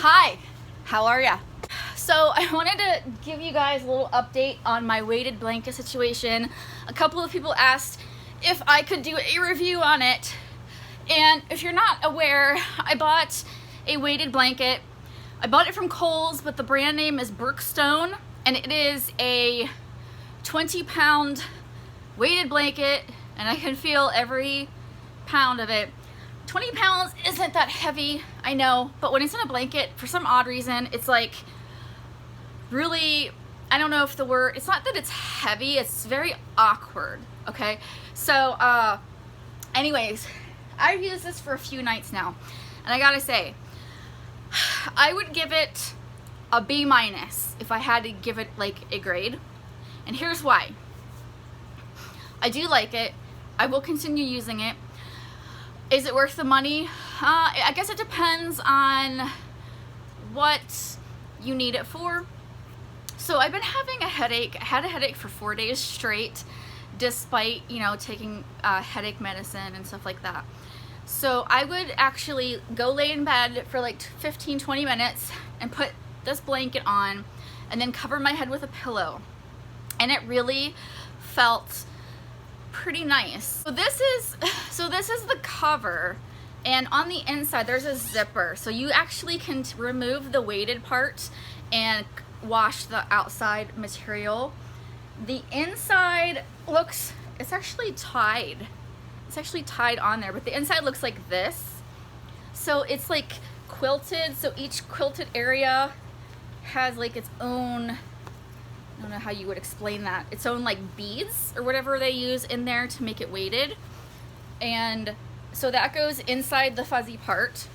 Hi, how are ya? So I wanted to give you guys a little update on my weighted blanket situation. A couple of people asked if I could do a review on it. And if you're not aware, I bought a weighted blanket. I bought it from Kohl's, but the brand name is Brookstone, and it is a 20-pound weighted blanket, and I can feel every pound of it. 20 pounds isn't that heavy, I know, but when it's in a blanket, for some odd reason, it's like really, I don't know if the word, it's not that it's heavy, it's very awkward, okay? So, anyways, I've used this for a few nights now, and I gotta say, I would give it a B- if I had to give it like a grade, and here's why. I do like it. I will continue using it. Is it worth the money? I guess it depends on what you need it for. So I've been having a headache. I had a headache for 4 days straight, despite, you know, taking headache medicine and stuff like that. So I would actually go lay in bed for like 15-20 minutes and put this blanket on and then cover my head with a pillow. And it really felt pretty nice. So this is the cover, and on the inside there's a zipper, so you actually can remove the weighted part and wash the outside material. The inside looks, it's actually tied on there, but the inside looks like this. So it's like quilted, so each quilted area has like its own, I don't know how you would explain that, its own like beads or whatever they use in there to make it weighted. And so that goes inside the fuzzy part.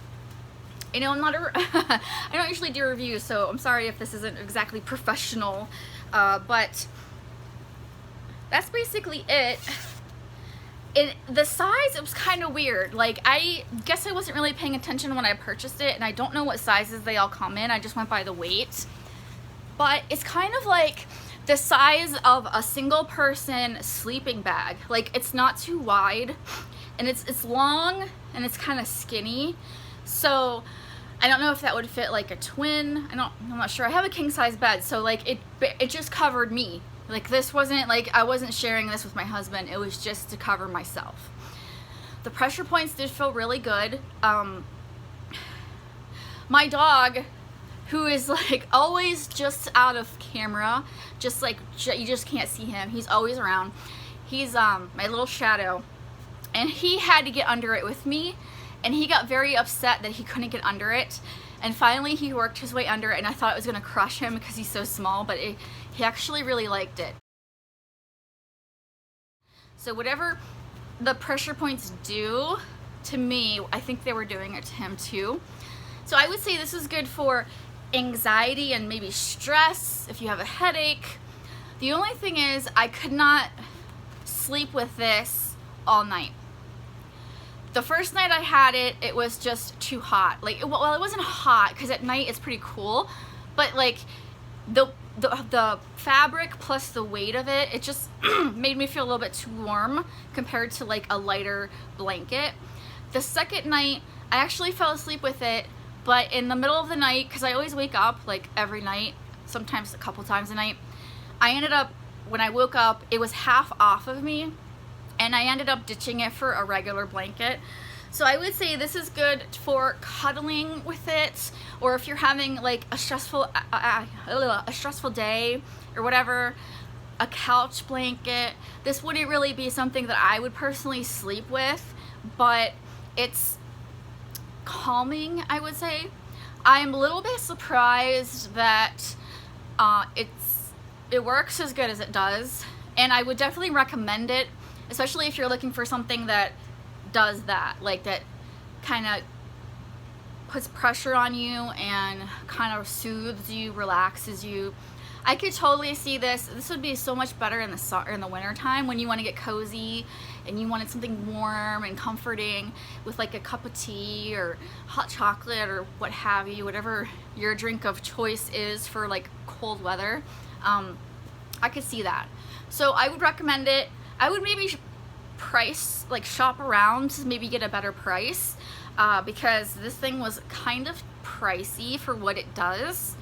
You know, I don't usually do reviews, so I'm sorry if this isn't exactly professional, but that's basically it. The size, it was kind of weird. Like, I guess I wasn't really paying attention when I purchased it, and I don't know what sizes they all come in. I just went by the weight. But it's kind of like the size of a single person sleeping bag. Like, it's not too wide, and it's long, and it's kind of skinny. So I don't know if that would fit like a twin. I'm not sure. I have a king size bed, so like it just covered me. Like, this wasn't like, I wasn't sharing this with my husband. It was just to cover myself. The pressure points did feel really good. My dog, who is like always just out of camera, just like, you just can't see him. He's always around. He's my little shadow, and he had to get under it with me, and he got very upset that he couldn't get under it. And finally he worked his way under it, and I thought it was gonna crush him because he's so small, but he actually really liked it. So whatever the pressure points do to me, I think they were doing it to him too. So I would say this is good for anxiety and maybe stress, if you have a headache. The only thing is, I could not sleep with this all night. The first night I had it, it was just too hot. Like, well, it wasn't hot because at night it's pretty cool, but like the fabric plus the weight of it, it just made me feel a little bit too warm compared to like a lighter blanket. The second night, I actually fell asleep with it, but in the middle of the night, because I always wake up like every night, sometimes a couple times a night, I ended up, when I woke up, it was half off of me, and I ended up ditching it for a regular blanket. So I would say this is good for cuddling with it, or if you're having like a stressful day or whatever, a couch blanket. This wouldn't really be something that I would personally sleep with, but it's calming, I would say. I'm a little bit surprised that it works as good as it does, and I would definitely recommend it, especially if you're looking for something that does that, like that kind of puts pressure on you and kind of soothes you, relaxes you. I could totally see this. This would be so much better in the winter time when you want to get cozy and you wanted something warm and comforting with like a cup of tea or hot chocolate or what have you, whatever your drink of choice is for like cold weather. I could see that. So I would recommend it. I would maybe shop around to maybe get a better price, because this thing was kind of pricey for what it does,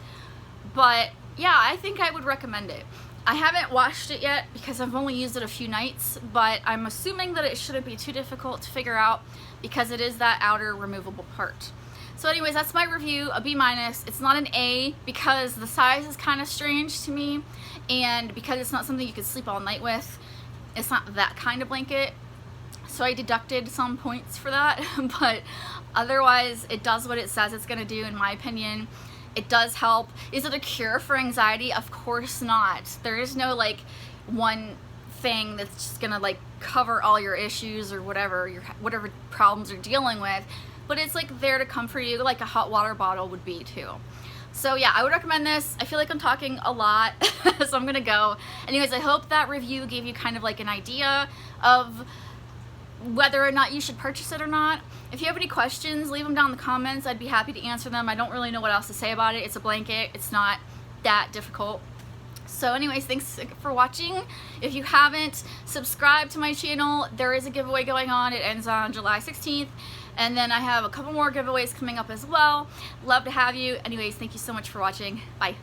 but yeah, I think I would recommend it. I haven't washed it yet because I've only used it a few nights, but I'm assuming that it shouldn't be too difficult to figure out because it is that outer removable part. So anyways, that's my review, a B-. It's not an A because the size is kind of strange to me, and because it's not something you could sleep all night with. It's not that kind of blanket, so I deducted some points for that, but otherwise it does what it says it's gonna do, in my opinion. It does help. Is it a cure for anxiety? Of course not. There is no like one thing that's just gonna like cover all your issues or whatever problems you're dealing with, but it's like there to comfort you, like a hot water bottle would be too. So yeah, I would recommend this. I feel like I'm talking a lot, so I'm gonna go. Anyways, I hope that review gave you kind of like an idea of whether or not you should purchase it or not. If you have any questions, leave them down in the comments. I'd be happy to answer them. I don't really know what else to say about it. It's a blanket. It's not that difficult. So anyways, thanks for watching. If you haven't subscribed to my channel, there is a giveaway going on. It ends on July 16th. And then I have a couple more giveaways coming up as well. Love to have you. Anyways, thank you so much for watching. Bye.